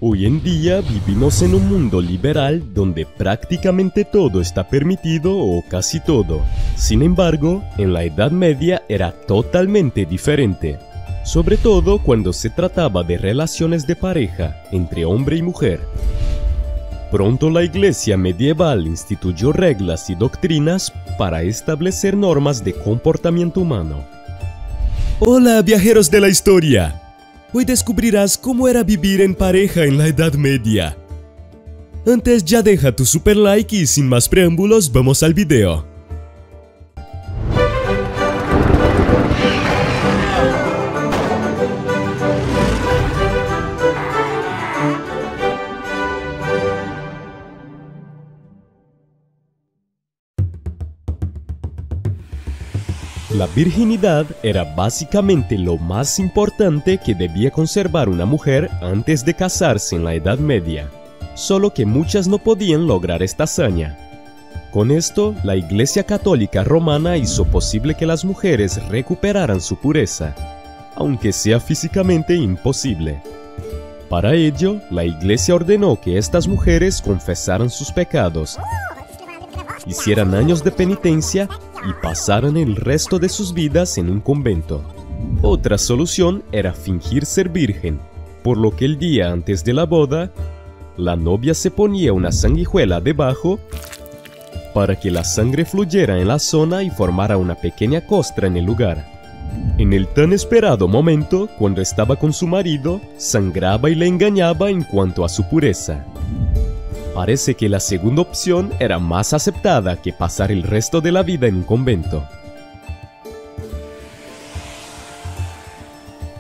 Hoy en día vivimos en un mundo liberal donde prácticamente todo está permitido o casi todo. Sin embargo, en la Edad Media era totalmente diferente, sobre todo cuando se trataba de relaciones de pareja entre hombre y mujer. Pronto la Iglesia medieval instituyó reglas y doctrinas para establecer normas de comportamiento humano. Hola, viajeros de la historia. Hoy descubrirás cómo era vivir en pareja en la Edad Media. Antes ya deja tu super like y sin más preámbulos vamos al video. La virginidad era básicamente lo más importante que debía conservar una mujer antes de casarse en la Edad Media, solo que muchas no podían lograr esta hazaña. Con esto, la Iglesia Católica Romana hizo posible que las mujeres recuperaran su pureza, aunque sea físicamente imposible. Para ello, la Iglesia ordenó que estas mujeres confesaran sus pecados, hicieran años de penitencia y pasaran el resto de sus vidas en un convento. Otra solución era fingir ser virgen, por lo que el día antes de la boda, la novia se ponía una sanguijuela debajo para que la sangre fluyera en la zona y formara una pequeña costra en el lugar. En el tan esperado momento, cuando estaba con su marido, sangraba y le engañaba en cuanto a su pureza. Parece que la segunda opción era más aceptada que pasar el resto de la vida en un convento.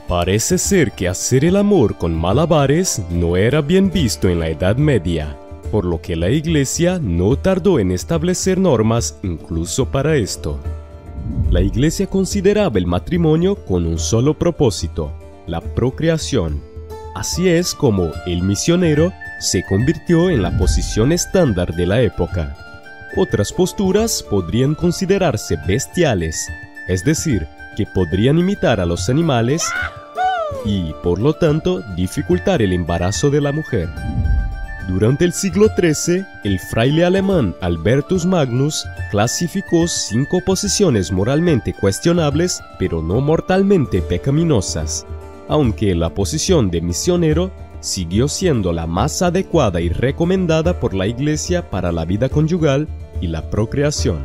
Parece ser que hacer el amor con malabares no era bien visto en la Edad Media, por lo que la Iglesia no tardó en establecer normas incluso para esto. La Iglesia consideraba el matrimonio con un solo propósito, la procreación. Así es como el misionero se convirtió en la posición estándar de la época. Otras posturas podrían considerarse bestiales, es decir, que podrían imitar a los animales y, por lo tanto, dificultar el embarazo de la mujer. Durante el siglo XIII, el fraile alemán Albertus Magnus clasificó 5 posiciones moralmente cuestionables, pero no mortalmente pecaminosas, aunque la posición de misionero siguió siendo la más adecuada y recomendada por la Iglesia para la vida conyugal y la procreación.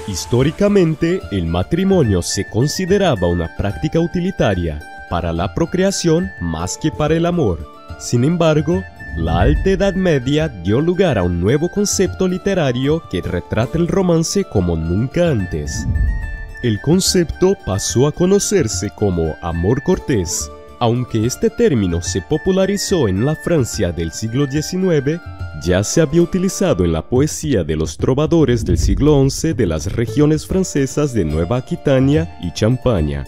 Históricamente, el matrimonio se consideraba una práctica utilitaria para la procreación más que para el amor. Sin embargo, la Alta Edad Media dio lugar a un nuevo concepto literario que retrata el romance como nunca antes. El concepto pasó a conocerse como amor cortés. Aunque este término se popularizó en la Francia del siglo XIX, ya se había utilizado en la poesía de los trovadores del siglo XI de las regiones francesas de Nueva Aquitania y Champaña.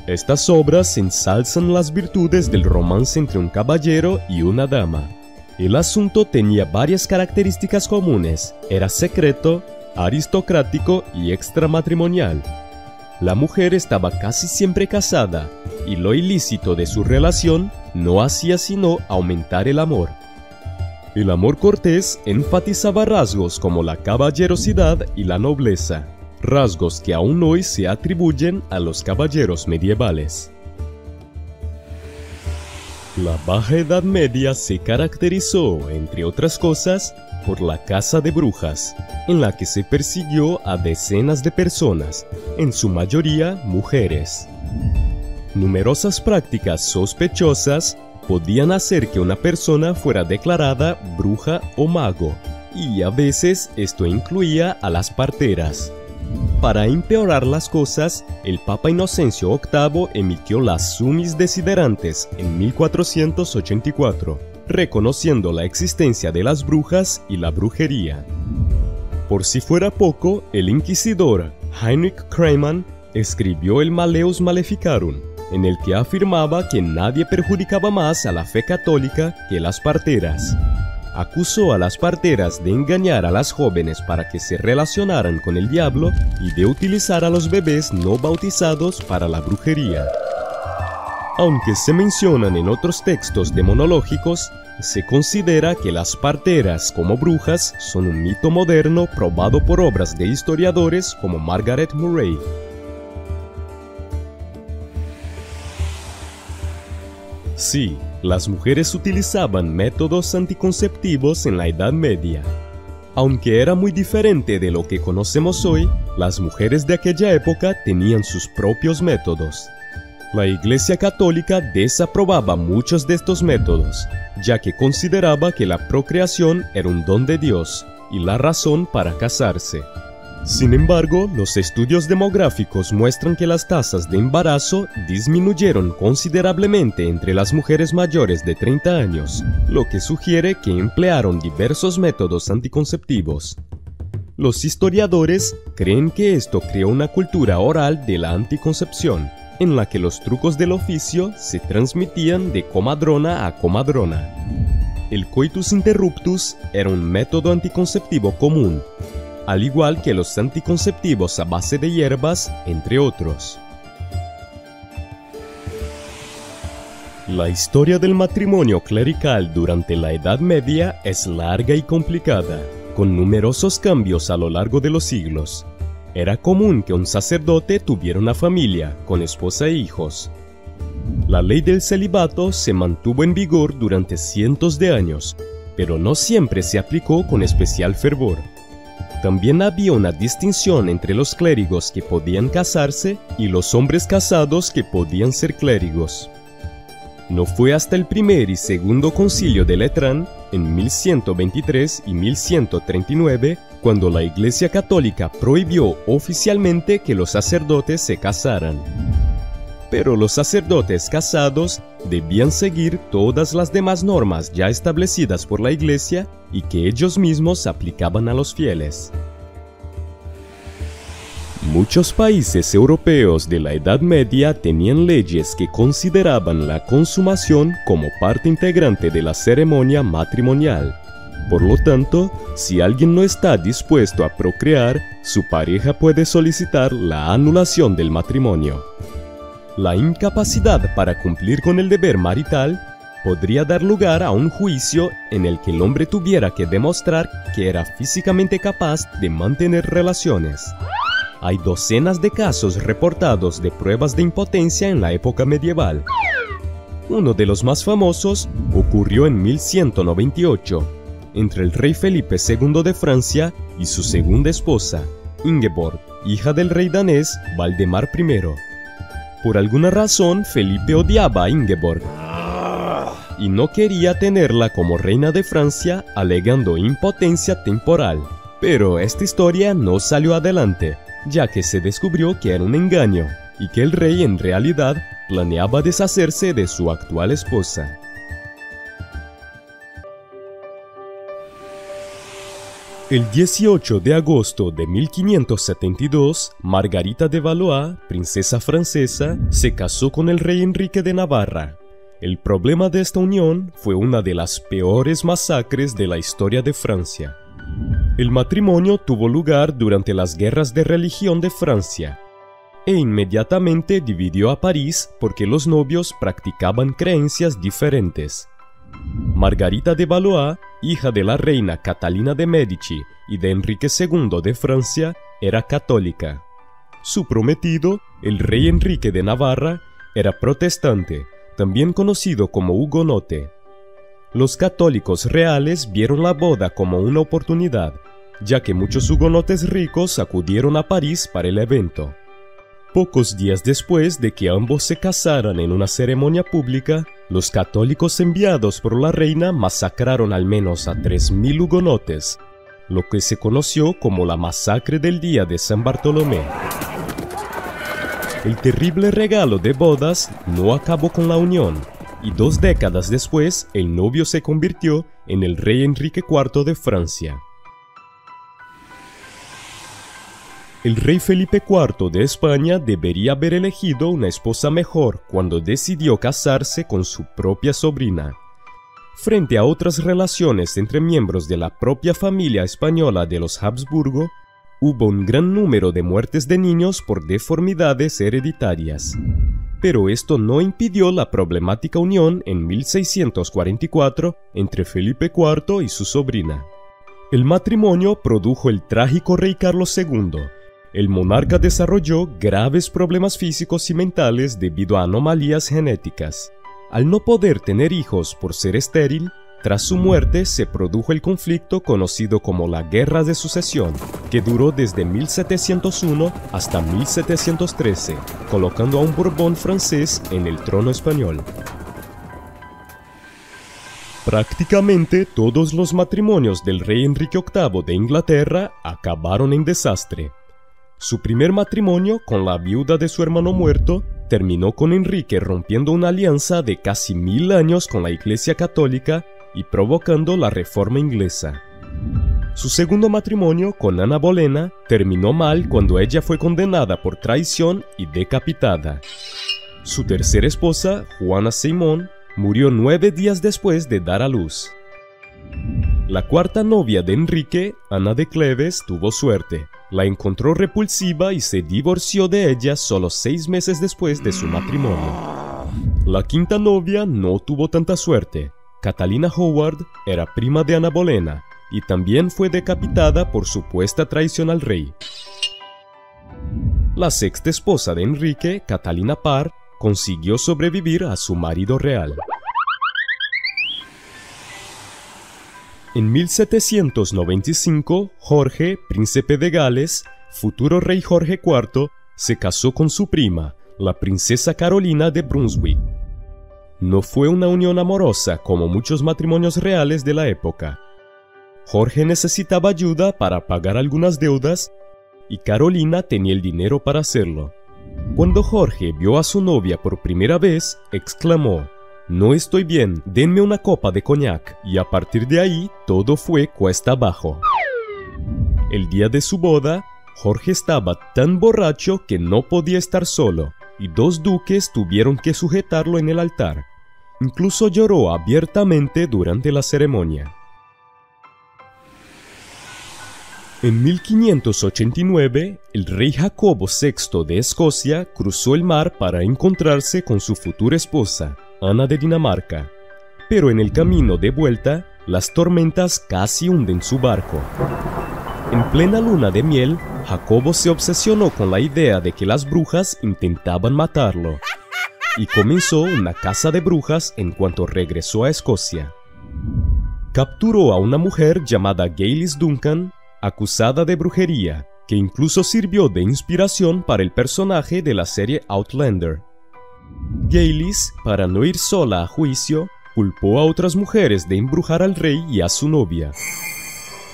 Estas obras ensalzan las virtudes del romance entre un caballero y una dama. El asunto tenía varias características comunes: era secreto, aristocrático y extramatrimonial. La mujer estaba casi siempre casada, y lo ilícito de su relación no hacía sino aumentar el amor. El amor cortés enfatizaba rasgos como la caballerosidad y la nobleza, rasgos que aún hoy se atribuyen a los caballeros medievales. La Baja Edad Media se caracterizó, entre otras cosas, por la caza de brujas, en la que se persiguió a decenas de personas, en su mayoría mujeres. Numerosas prácticas sospechosas podían hacer que una persona fuera declarada bruja o mago, y a veces esto incluía a las parteras. Para empeorar las cosas, el Papa Inocencio VIII emitió las Summis Desiderantes en 1484, reconociendo la existencia de las brujas y la brujería. Por si fuera poco, el inquisidor Heinrich Kramer escribió el Malleus Maleficarum, en el que afirmaba que nadie perjudicaba más a la fe católica que las parteras. Acusó a las parteras de engañar a las jóvenes para que se relacionaran con el diablo y de utilizar a los bebés no bautizados para la brujería. Aunque se mencionan en otros textos demonológicos, se considera que las parteras como brujas son un mito moderno probado por obras de historiadores como Margaret Murray. Sí, las mujeres utilizaban métodos anticonceptivos en la Edad Media. Aunque era muy diferente de lo que conocemos hoy, las mujeres de aquella época tenían sus propios métodos. La Iglesia Católica desaprobaba muchos de estos métodos, ya que consideraba que la procreación era un don de Dios y la razón para casarse. Sin embargo, los estudios demográficos muestran que las tasas de embarazo disminuyeron considerablemente entre las mujeres mayores de 30 años, lo que sugiere que emplearon diversos métodos anticonceptivos. Los historiadores creen que esto creó una cultura oral de la anticoncepción, en la que los trucos del oficio se transmitían de comadrona a comadrona. El coitus interruptus era un método anticonceptivo común, al igual que los anticonceptivos a base de hierbas, entre otros. La historia del matrimonio clerical durante la Edad Media es larga y complicada, con numerosos cambios a lo largo de los siglos. Era común que un sacerdote tuviera una familia, con esposa e hijos. La ley del celibato se mantuvo en vigor durante cientos de años, pero no siempre se aplicó con especial fervor. También había una distinción entre los clérigos que podían casarse y los hombres casados que podían ser clérigos. No fue hasta el primer y segundo concilio de Letrán, en 1123 y 1139, cuando la Iglesia Católica prohibió oficialmente que los sacerdotes se casaran. Pero los sacerdotes casados debían seguir todas las demás normas ya establecidas por la Iglesia y que ellos mismos aplicaban a los fieles. Muchos países europeos de la Edad Media tenían leyes que consideraban la consumación como parte integrante de la ceremonia matrimonial. Por lo tanto, si alguien no está dispuesto a procrear, su pareja puede solicitar la anulación del matrimonio. La incapacidad para cumplir con el deber marital podría dar lugar a un juicio en el que el hombre tuviera que demostrar que era físicamente capaz de mantener relaciones. Hay docenas de casos reportados de pruebas de impotencia en la época medieval. Uno de los más famosos ocurrió en 1198, entre el rey Felipe II de Francia y su segunda esposa, Ingeborg, hija del rey danés Valdemar I. Por alguna razón, Felipe odiaba a Ingeborg y no quería tenerla como reina de Francia, alegando impotencia temporal. Pero esta historia no salió adelante, ya que se descubrió que era un engaño y que el rey en realidad planeaba deshacerse de su actual esposa. El 18 de agosto de 1572, Margarita de Valois, princesa francesa, se casó con el rey Enrique de Navarra. El problema de esta unión fue una de las peores masacres de la historia de Francia. El matrimonio tuvo lugar durante las guerras de religión de Francia, e inmediatamente dividió a París porque los novios practicaban creencias diferentes. Margarita de Valois, hija de la reina Catalina de Medici y de Enrique II de Francia, era católica. Su prometido, el rey Enrique de Navarra, era protestante, también conocido como hugonote. Los católicos reales vieron la boda como una oportunidad, ya que muchos hugonotes ricos acudieron a París para el evento. Pocos días después de que ambos se casaran en una ceremonia pública, los católicos enviados por la reina masacraron al menos a 3.000 hugonotes, lo que se conoció como la masacre del día de San Bartolomé. El terrible regalo de bodas no acabó con la unión, y 2 décadas después el novio se convirtió en el rey Enrique IV de Francia. El rey Felipe IV de España debería haber elegido una esposa mejor cuando decidió casarse con su propia sobrina. Frente a otras relaciones entre miembros de la propia familia española de los Habsburgo, hubo un gran número de muertes de niños por deformidades hereditarias. pero esto no impidió la problemática unión en 1644 entre Felipe IV y su sobrina. El matrimonio produjo el trágico rey Carlos II. El monarca desarrolló graves problemas físicos y mentales debido a anomalías genéticas. Al no poder tener hijos por ser estéril, tras su muerte se produjo el conflicto conocido como la Guerra de Sucesión, que duró desde 1701 hasta 1713, colocando a un Borbón francés en el trono español. Prácticamente todos los matrimonios del rey Enrique VIII de Inglaterra acabaron en desastre. Su primer matrimonio con la viuda de su hermano muerto terminó con Enrique rompiendo una alianza de casi 1000 años con la Iglesia Católica y provocando la Reforma Inglesa. Su segundo matrimonio con Ana Bolena terminó mal cuando ella fue condenada por traición y decapitada. Su tercera esposa, Juana Simón, murió 9 días después de dar a luz. La cuarta novia de Enrique, Ana de Cleves, tuvo suerte. La encontró repulsiva y se divorció de ella solo 6 meses después de su matrimonio. La quinta novia no tuvo tanta suerte. Catalina Howard era prima de Ana Bolena y también fue decapitada por supuesta traición al rey. La sexta esposa de Enrique, Catalina Parr, consiguió sobrevivir a su marido real. En 1795, Jorge, príncipe de Gales, futuro rey Jorge IV, se casó con su prima, la princesa Carolina de Brunswick. No fue una unión amorosa como muchos matrimonios reales de la época. Jorge necesitaba ayuda para pagar algunas deudas y Carolina tenía el dinero para hacerlo. Cuando Jorge vio a su novia por primera vez, exclamó: «No estoy bien, denme una copa de coñac», y a partir de ahí todo fue cuesta abajo. El día de su boda, Jorge estaba tan borracho que no podía estar solo, y 2 duques tuvieron que sujetarlo en el altar. Incluso lloró abiertamente durante la ceremonia. En 1589, el rey Jacobo VI de Escocia cruzó el mar para encontrarse con su futura esposa, Ana de Dinamarca. Pero en el camino de vuelta, las tormentas casi hunden su barco. En plena luna de miel, Jacobo se obsesionó con la idea de que las brujas intentaban matarlo, y comenzó una caza de brujas en cuanto regresó a Escocia. Capturó a una mujer llamada Gaylis Duncan, acusada de brujería, que incluso sirvió de inspiración para el personaje de la serie Outlander. Gaylis, para no ir sola a juicio, culpó a otras mujeres de embrujar al rey y a su novia.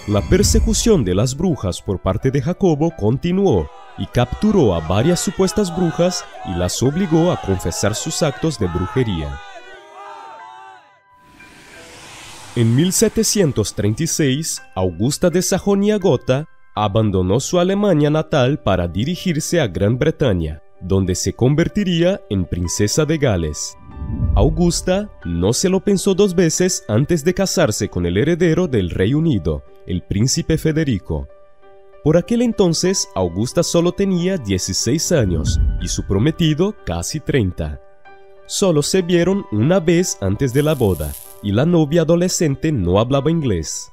La persecución de las brujas por parte de Jacobo continuó y capturó a varias supuestas brujas y las obligó a confesar sus actos de brujería. En 1736, Augusta de Sajonia-Gotha abandonó su Alemania natal para dirigirse a Gran Bretaña, donde se convertiría en princesa de Gales. Augusta no se lo pensó 2 veces antes de casarse con el heredero del Rey Unido, el príncipe Federico. Por aquel entonces, Augusta solo tenía 16 años y su prometido casi 30. Solo se vieron una vez antes de la boda, y la novia adolescente no hablaba inglés.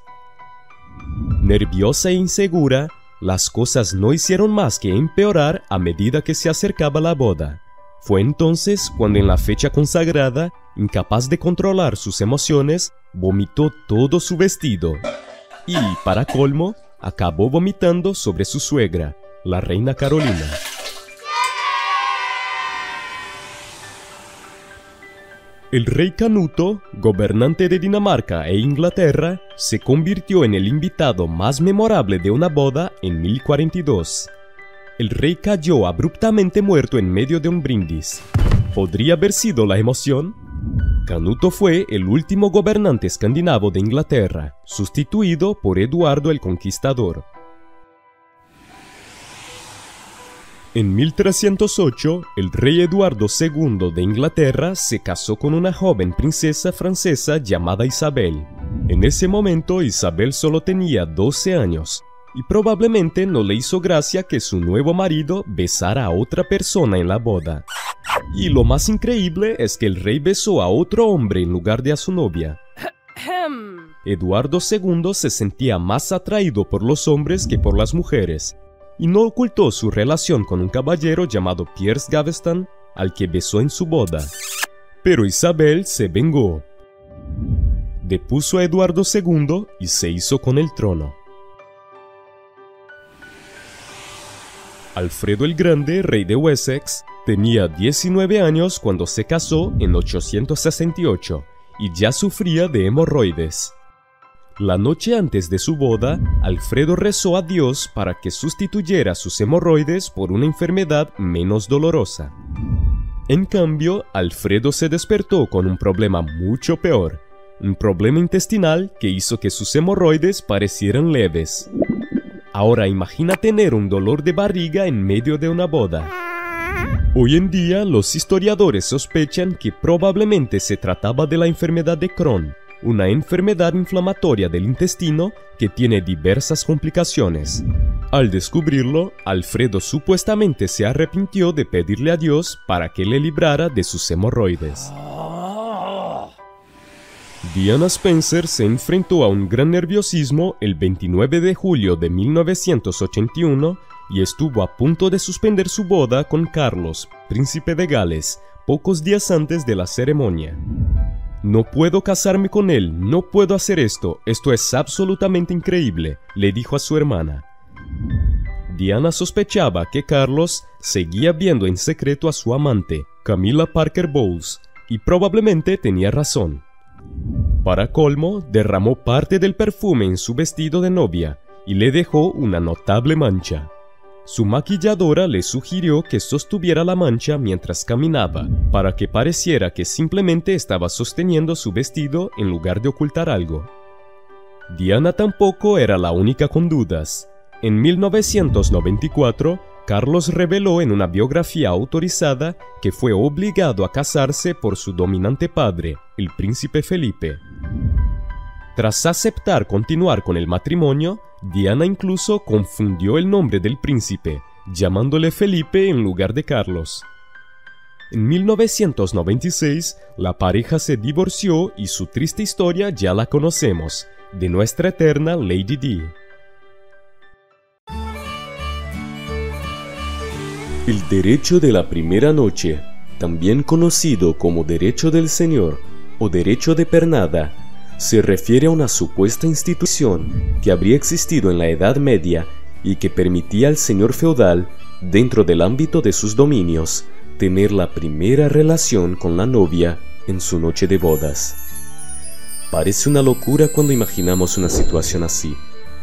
Nerviosa e insegura, las cosas no hicieron más que empeorar a medida que se acercaba la boda. Fue entonces cuando en la fecha consagrada, incapaz de controlar sus emociones, vomitó todo su vestido. Y, para colmo, acabó vomitando sobre su suegra, la reina Carolina. El rey Canuto, gobernante de Dinamarca e Inglaterra, se convirtió en el invitado más memorable de una boda en 1042. El rey cayó abruptamente muerto en medio de un brindis. ¿Podría haber sido la emoción? Canuto fue el último gobernante escandinavo de Inglaterra, sustituido por Eduardo el Conquistador. En 1308, el rey Eduardo II de Inglaterra se casó con una joven princesa francesa llamada Isabel. En ese momento Isabel solo tenía 12 años. y probablemente no le hizo gracia que su nuevo marido besara a otra persona en la boda. Y lo más increíble es que el rey besó a otro hombre en lugar de a su novia. Eduardo II se sentía más atraído por los hombres que por las mujeres, y no ocultó su relación con un caballero llamado Piers Gaveston, al que besó en su boda. Pero Isabel se vengó. Depuso a Eduardo II y se hizo con el trono. Alfredo el Grande, rey de Wessex, tenía 19 años cuando se casó en 868 y ya sufría de hemorroides. La noche antes de su boda, Alfredo rezó a Dios para que sustituyera sus hemorroides por una enfermedad menos dolorosa. En cambio, Alfredo se despertó con un problema mucho peor, un problema intestinal que hizo que sus hemorroides parecieran leves. Ahora imagina tener un dolor de barriga en medio de una boda. Hoy en día, los historiadores sospechan que probablemente se trataba de la enfermedad de Crohn, una enfermedad inflamatoria del intestino que tiene diversas complicaciones. Al descubrirlo, Alfredo supuestamente se arrepintió de pedirle a Dios para que le librara de sus hemorroides. Diana Spencer se enfrentó a un gran nerviosismo el 29 de julio de 1981 y estuvo a punto de suspender su boda con Carlos, príncipe de Gales, pocos días antes de la ceremonia. «No puedo casarme con él, no puedo hacer esto es absolutamente increíble», le dijo a su hermana. Diana sospechaba que Carlos seguía viendo en secreto a su amante, Camilla Parker Bowles, y probablemente tenía razón. Para colmo, derramó parte del perfume en su vestido de novia y le dejó una notable mancha. Su maquilladora le sugirió que sostuviera la mancha mientras caminaba, para que pareciera que simplemente estaba sosteniendo su vestido en lugar de ocultar algo. Diana tampoco era la única con dudas. En 1994, Carlos reveló en una biografía autorizada que fue obligado a casarse por su dominante padre, el príncipe Felipe. Tras aceptar continuar con el matrimonio, Diana incluso confundió el nombre del príncipe, llamándole Felipe en lugar de Carlos. En 1996, la pareja se divorció y su triste historia ya la conocemos, de nuestra eterna Lady Di. El derecho de la primera noche, también conocido como derecho del señor o derecho de pernada, se refiere a una supuesta institución que habría existido en la Edad Media y que permitía al señor feudal, dentro del ámbito de sus dominios, tener la primera relación con la novia en su noche de bodas. Parece una locura cuando imaginamos una situación así,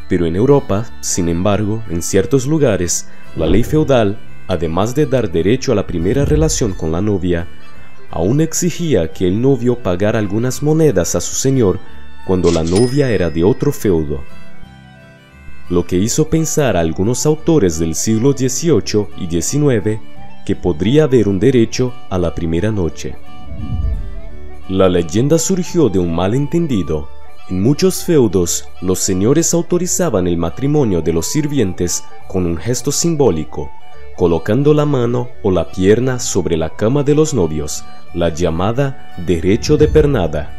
pero en Europa, sin embargo, en ciertos lugares, la ley feudal, además de dar derecho a la primera relación con la novia, aún exigía que el novio pagara algunas monedas a su señor cuando la novia era de otro feudo, lo que hizo pensar a algunos autores del siglo XVIII y XIX que podría haber un derecho a la primera noche. La leyenda surgió de un malentendido. En muchos feudos, los señores autorizaban el matrimonio de los sirvientes con un gesto simbólico, colocando la mano o la pierna sobre la cama de los novios, la llamada derecho de pernada.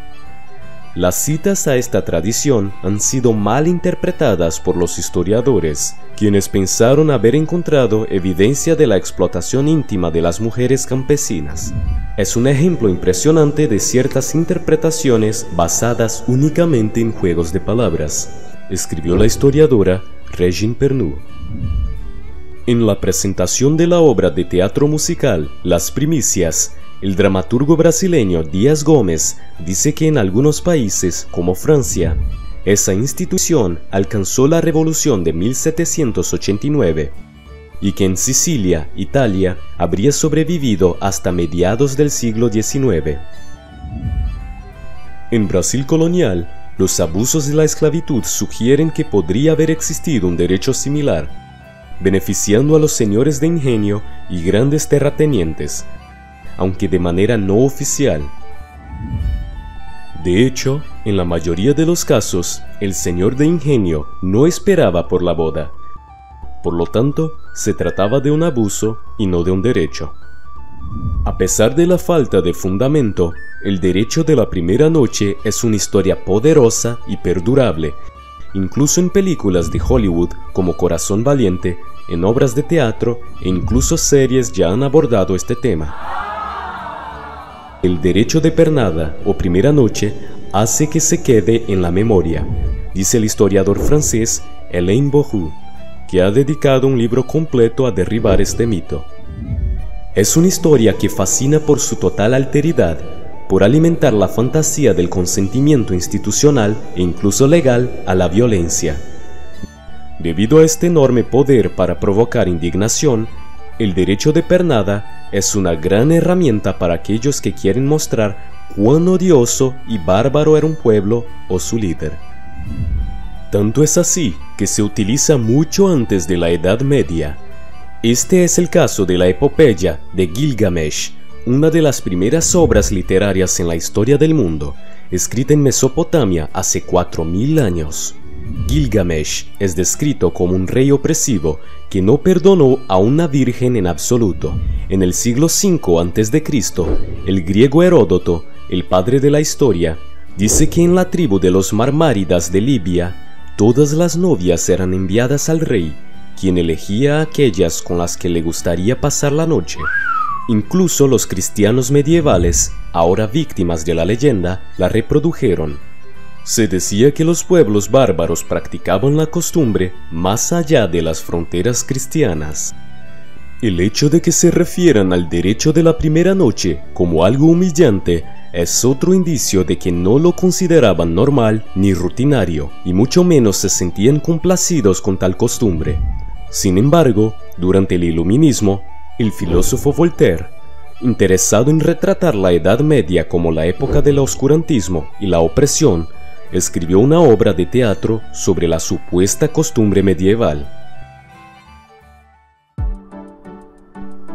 Las citas a esta tradición han sido mal interpretadas por los historiadores, quienes pensaron haber encontrado evidencia de la explotación íntima de las mujeres campesinas. Es un ejemplo impresionante de ciertas interpretaciones basadas únicamente en juegos de palabras, escribió la historiadora Regine Pernoud. En la presentación de la obra de teatro musical Las Primicias, el dramaturgo brasileño Díaz Gómez dice que en algunos países, como Francia, esa institución alcanzó la revolución de 1789 y que en Sicilia, Italia, habría sobrevivido hasta mediados del siglo XIX. En Brasil colonial, los abusos de la esclavitud sugieren que podría haber existido un derecho similar, beneficiando a los señores de ingenio y grandes terratenientes, aunque de manera no oficial. De hecho, En la mayoría de los casos, el señor de ingenio no esperaba por la boda. Por lo tanto, se trataba de un abuso y no de un derecho. A pesar de la falta de fundamento, el derecho de la primera noche es una historia poderosa y perdurable. Incluso en películas de Hollywood como Corazón Valiente, en obras de teatro e incluso series ya han abordado este tema. El derecho de pernada o primera noche hace que se quede en la memoria, dice el historiador francés Alain Bouhou, que ha dedicado un libro completo a derribar este mito. Es una historia que fascina por su total alteridad, por alimentar la fantasía del consentimiento institucional e incluso legal a la violencia. Debido a este enorme poder para provocar indignación, el derecho de pernada es una gran herramienta para aquellos que quieren mostrar cuán odioso y bárbaro era un pueblo o su líder. Tanto es así que se utiliza mucho antes de la Edad Media. Este es el caso de la epopeya de Gilgamesh, una de las primeras obras literarias en la historia del mundo, escrita en Mesopotamia hace 4000 años. Gilgamesh es descrito como un rey opresivo que no perdonó a una virgen en absoluto. En el siglo V a.C., el griego Heródoto, el padre de la historia, dice que en la tribu de los Marmáridas de Libia, todas las novias eran enviadas al rey, quien elegía a aquellas con las que le gustaría pasar la noche. Incluso los cristianos medievales, ahora víctimas de la leyenda, la reprodujeron. Se decía que los pueblos bárbaros practicaban la costumbre más allá de las fronteras cristianas. El hecho de que se refieran al derecho de la primera noche como algo humillante es otro indicio de que no lo consideraban normal ni rutinario, y mucho menos se sentían complacidos con tal costumbre. Sin embargo, durante el Iluminismo, el filósofo Voltaire, interesado en retratar la Edad Media como la época del oscurantismo y la opresión, escribió una obra de teatro sobre la supuesta costumbre medieval.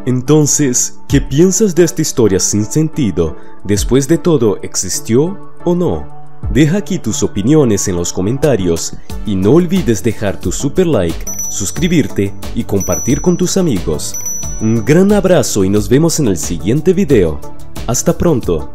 Entonces, ¿qué piensas de esta historia sin sentido? ¿Después de todo, existió o no? Deja aquí tus opiniones en los comentarios y no olvides dejar tu super like, suscribirte y compartir con tus amigos. Un gran abrazo y nos vemos en el siguiente video. Hasta pronto.